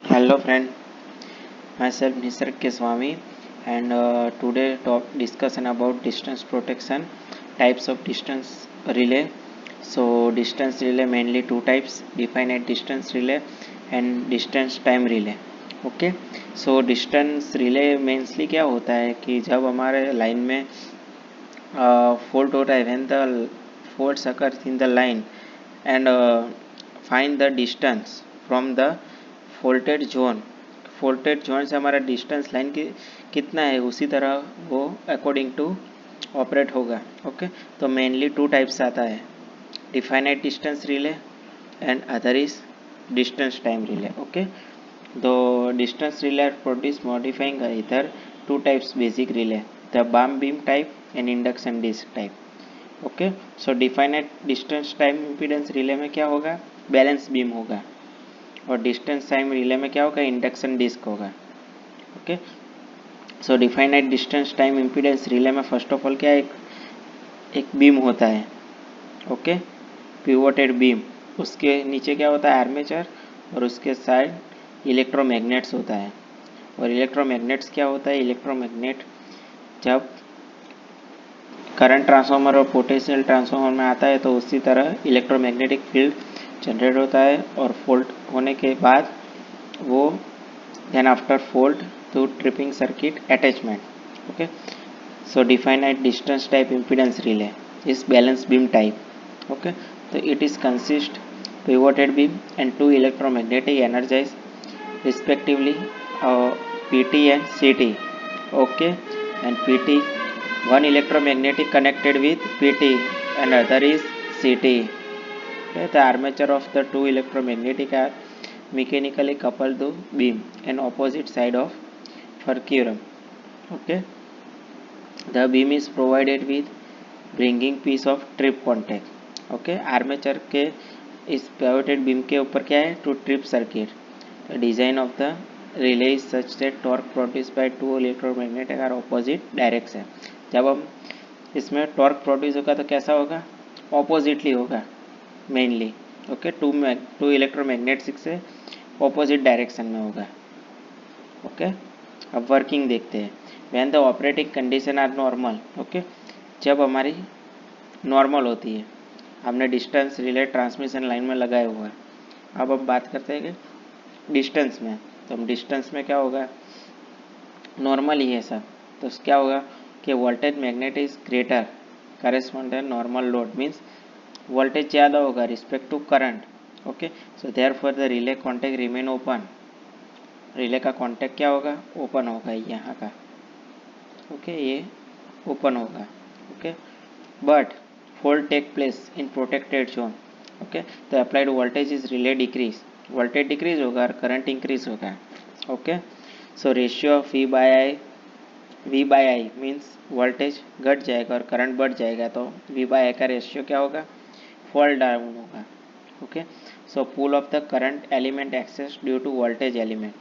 Hello friend, myself Nisarg Keswami and today talk discussion about distance protection, types of distance relay. So distance relay mainly two types, definite distance relay and distance time relay. Okay so distance relay मेंसली क्या होता है कि जब हमारे line में fault होता है when the fault occurs in the line and find the distance from the faulted zone. Faulted zone से हमारा डिस्टेंस लाइन की कितना है उसी तरह वो अकॉर्डिंग टू ऑपरेट होगा। ओके तो मेनली टू टाइप्स आता है, definite distance relay and other is distance time relay. Okay the distance relay are produced modifying either two types basic relay, the bump beam type and induction disc type. Okay so definite distance time impedance relay में क्या होगा, balance beam होगा, और distance time relay में क्या होगा, induction disc होगा। Okay सो definite distance time impedance relay में फर्स्ट ऑफ ऑल क्या है, एक बीम होता है। ओके पिवोटेड बीम, उसके नीचे क्या होता है, आर्मेचर, और उसके साइड इलेक्ट्रोमैग्नेट्स होता है। और इलेक्ट्रोमैग्नेट्स क्या होता है, इलेक्ट्रोमैग्नेट जब करंट ट्रांसफार्मर और पोटेंशियल ट्रांसफार्मर में आता है तो उसी तरह इलेक्ट्रोमैग्नेटिक फील्ड जनरेट होता है, और फॉल्ट होने के बाद वो then after fault to tripping circuit attachment. Okay so definite distance type impedance relay is balance beam type. Okay तो it is consist pivoted beam and two electromagnetic energized respectively, PT and CT. Okay and PT, one electromagnetic connected with PT and other is CT. Okay, the armature of the two electromagnetic are mechanically coupled to beam and opposite side of fulcrum. Okay, the beam is provided with bringing piece of trip contact. Okay armature के इस pivoted beam के ऊपर क्या है, to trip circuit. The design of the relay is such that torque produce by two electromagnetic are opposite direction. जब हम इसमें torque produce होगा तो कैसा होगा, ऑपोजिटली होगा मेनली। ओके टू इलेक्ट्रोमैग्नेटिक से ऑपोजिट डायरेक्शन में होगा। ओके अब वर्किंग देखते हैं। When the operating condition are normal, okay जब हमारी नॉर्मल होती है, हमने डिस्टेंस रिले ट्रांसमिशन लाइन में लगाया हुआ है। अब हम बात करते हैं कि डिस्टेंस में, तो हम डिस्टेंस में क्या होगा, नॉर्मल ही है सब, तो क्या होगा कि voltage magnet is greater correspondent normal load, means voltage ज़्यादा होगा respect to current. Okay so therefore the relay contact remain open, relay का कॉन्टैक्ट क्या होगा, ओपन होगा यहाँ का। ओके ये ओपन होगा। Okay but fault take place in protected zone। Okay तो applied voltage is relay decrease, voltage decrease होगा और करंट इंक्रीज होगा। Okay so ratio of V by I means voltage घट जाएगा और करंट बढ़ जाएगा, तो वी बाई आई का रेशियो क्या होगा, फॉल डाउन होगा। Okay so pull of the current element excess due to voltage element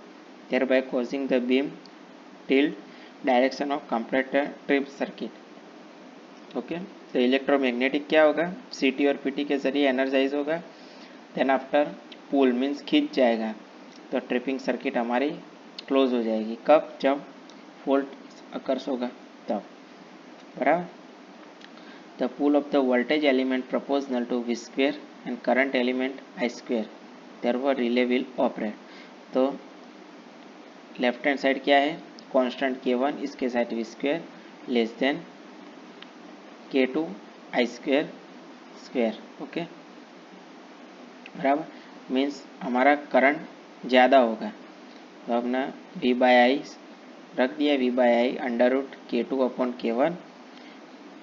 thereby causing the beam tilt direction of completer trip circuit. Okay तो इलेक्ट्रोमैग्नेटिक क्या होगा, सीटी और पीटी के जरिए एनर्जाइज होगा, देन आफ्टर पुल means खींच जाएगा, तो ट्रिपिंग सर्किट हमारी क्लोज हो जाएगी। कब, जब फॉल्ट अकर्स होगा तब, बराबर। The pull of the voltage element proportional to V square and current element I square, therefore relay will operate. तो लेफ्ट हैंड साइड क्या है, कांस्टेंट K1, इसके साइड V square less than K2 I square square. Okay बराबर, means हमारा current ज़्यादा होगा, तो हमने वी बाई आई रख दिया, V by I under root K2 upon K1।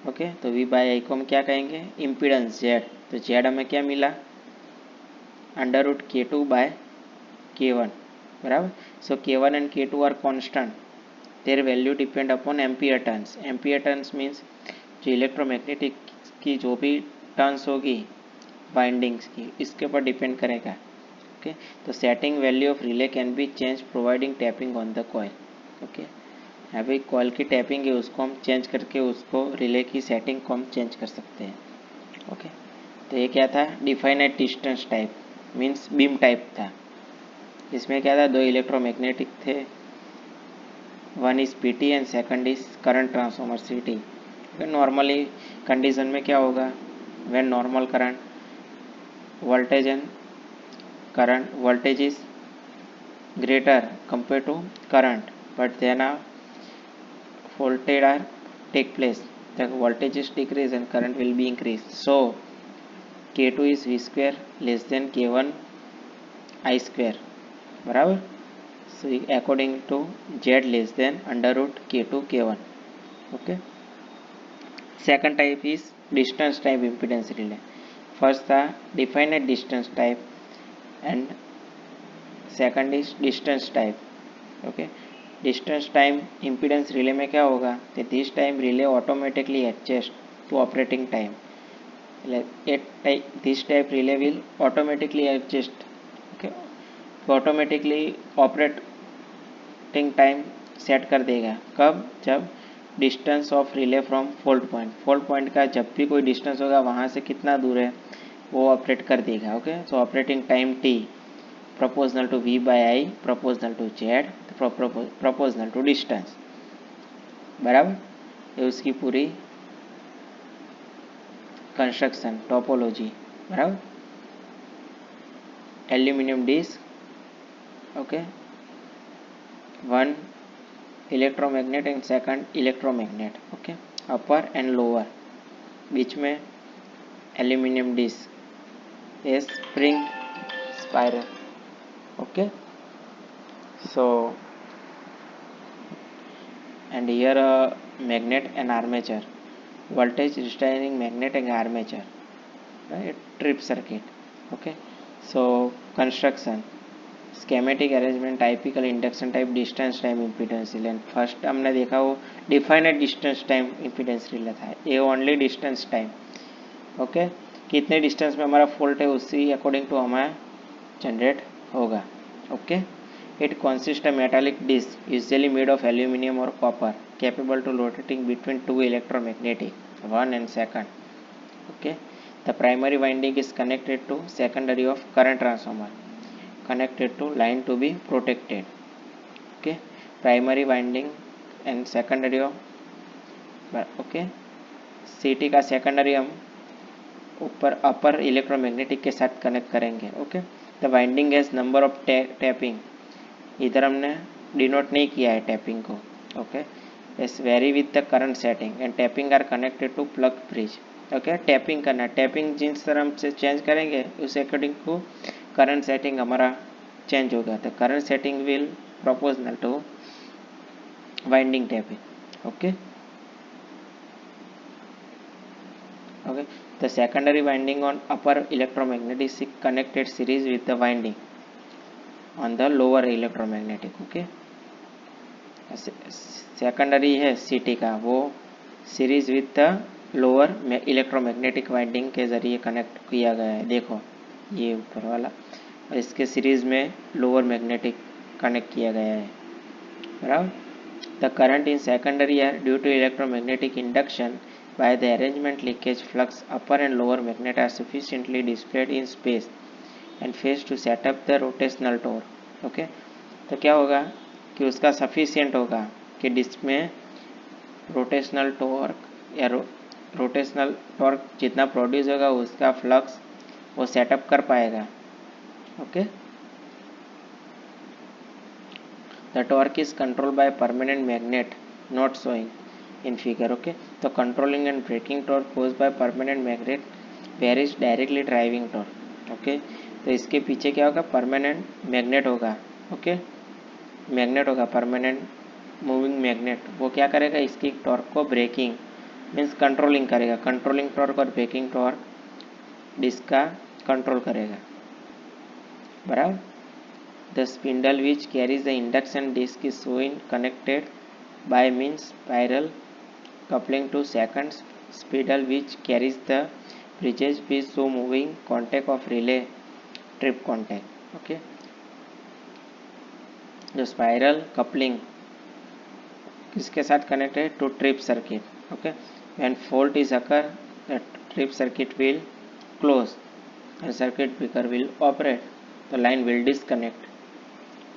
Okay तो वी बाई आई को हम क्या कहेंगे, इम्पीडेंस जेड, तो जेड हमें क्या मिला, under root K2 by K1, बराबर। So K1 and K2 are constant, their value depend upon ampere turns. Ampere turns means जो इलेक्ट्रोमैग्नेटिक की जो भी टर्न्स होगी वाइंडिंग्स की, इसके ऊपर डिपेंड करेगा। ओके तो setting value of relay can be change providing tapping on the coil. Okay अभी कॉइल की टैपिंग है उसको हम चेंज करके उसको रिले की सेटिंग को हम चेंज कर सकते हैं। ओके तो ये क्या था, definite distance type means beam type था। इसमें क्या था, दो इलेक्ट्रोमैग्नेटिक थे, one is PT and second is current transformer सीटी। नॉर्मली कंडीशन में क्या होगा, when normal current voltage and current voltage is greater compared to current, but then a voltage are take place, the voltage is decrease and current will be increased. So k2 is v square less than k1 I square, बराबर. So according to z less than under root k2 k1. Okay. Second type is distance type impedance relay. First the definite distance type and second is distance type. Okay. Distance time impedance relay में क्या होगा, तो this time relay automatically adjust to operating time. This type relay will automatically adjust, okay, automatically operating time set कर देगा. कब, जब distance of relay from fault point का जब भी कोई डिस्टेंस होगा वहाँ से कितना दूर है वो ऑपरेट कर देगा. Okay. So operating time T proportional to v by I, proportional to z, proportional to distance. बराबर. ये उसकी पूरी कंस्ट्रक्शन टोपोलॉजी. बराबर. Aluminium disc, okay, one electromagnet and second electromagnet, okay, upper and lower, बीच में aluminium disc, a spring spiral. Okay, so and here a magnet and armature, voltage restraining magnet and armature, right, trip circuit. Okay, so construction, schematic arrangement, typical induction type, distance time impedance relay. First हमने देखा वो defined distance time impedance relay था, ये only distance time. Okay, कितने distance में हमारा fault है उसी अकॉर्डिंग टू हमारा जनरेट होगा. Okay. It consist a metallic disc usually made of aluminium और copper capable to rotating between two electromagnetic one and second. Okay. The primary winding is connected to secondary of current transformer connected to line to be protected. Okay. Primary winding and secondary of, okay, सीटी का secondary हम ऊपर अपर electromagnetic के साथ connect करेंगे. Okay. The winding has number of tapping, इधर हमने denote नहीं किया है टैपिंग को. Okay. Is very with the current setting and tapping are connected to plug bridge. Okay. Tapping करना, टैपिंग जिस तरह से चेंज करेंगे उस अकॉर्डिंग टू करंट सेटिंग हमारा चेंज होगा. तो current setting will proportional to winding tapping. Okay. Okay, the secondary winding on upper electromagnetic is connected series with the winding on the lower electromagnetic. Okay, secondary है CT का, वो series with the lower electromagnetic winding के जरिए connect किया गया है. देखो ये ऊपर वाला, और इसके सीरीज में लोअर मैग्नेटिक कनेक्ट किया गया है. बराबर. द करंट इन सेकेंडरी है due to electromagnetic induction by the arrangement linkage flux upper and lower magnet are sufficiently displayed in space and phase to set up the rotational torque. Okay. तो क्या होगा कि उसका sufficient होगा कि disc में rotational torque या rotational torque जितना प्रोड्यूस होगा उसका फ्लक्स वो सेटअप कर पाएगा. Okay. The torque is controlled by permanent magnet not showing in figure. Okay, so controlling and braking torque caused by permanent magnet varies directly driving torque. Okay, तो इसके पीछे क्या होगा, परमानेंट मैग्नेट होगा. Okay, magnet होगा, permanent moving magnet, वो क्या करेगा, इसकी टॉर्क को ब्रेकिंग मीन्स कंट्रोलिंग करेगा. कंट्रोलिंग टॉर्क और ब्रेकिंग टॉर्क डिस्क का कंट्रोल करेगा. बराबर. The spindle which carries the induction disc is so in connected by means spiral coupling to second spindle which carries the bridges with so moving contact of relay trip contact. Okay, जो spiral coupling किसके साथ connect है, to trip circuit. Okay. When fault is occur the trip circuit will close and circuit breaker will operate, the line will disconnect.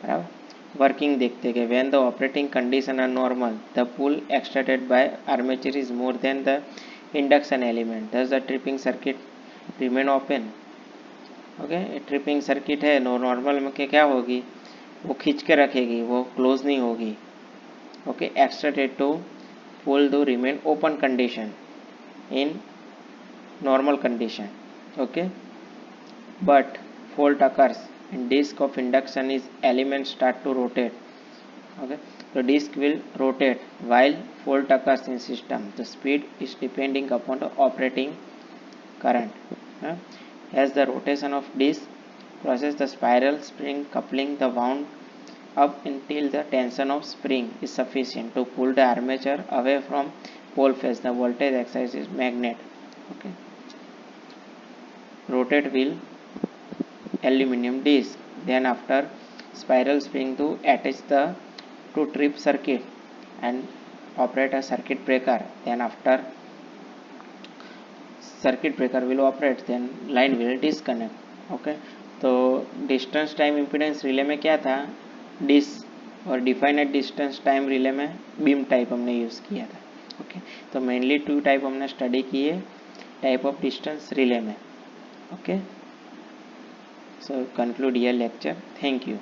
बराबर। Working देखते गए, when the operating condition are normal the pull extracted by armature is more than the induction element, thus the tripping circuit remain open. Okay, tripping circuit है, normal में क्या होगी, वो खींच के रखेगी, वो क्लोज नहीं होगी। ओके, एक्सट्रैक्टेड टू पुल दो remain open condition in normal condition. Okay, but fault occurs and disk of induction is elements start to rotate. Okay, the disk will rotate while fault occurs in system. The speed is depending upon the operating current. As the rotation of disk process the spiral spring coupling the wound up until the tension of spring is sufficient to pull the armature away from pole face. The voltage exercises magnet. Okay, rotate wheel aluminum disc, then after spiral spring to attach the to trip circuit and operate a circuit breaker, then after circuit breaker will operate, then line will disconnect. Okay, तो distance time impedance relay में क्या था, dish, और defined distance time relay में beam type हमने use किया था। Okay, तो मेनली 2 टाइप हमने स्टडी किए टाइप ऑफ डिस्टेंस रिले में। Okay, so conclude here lecture. Thank you.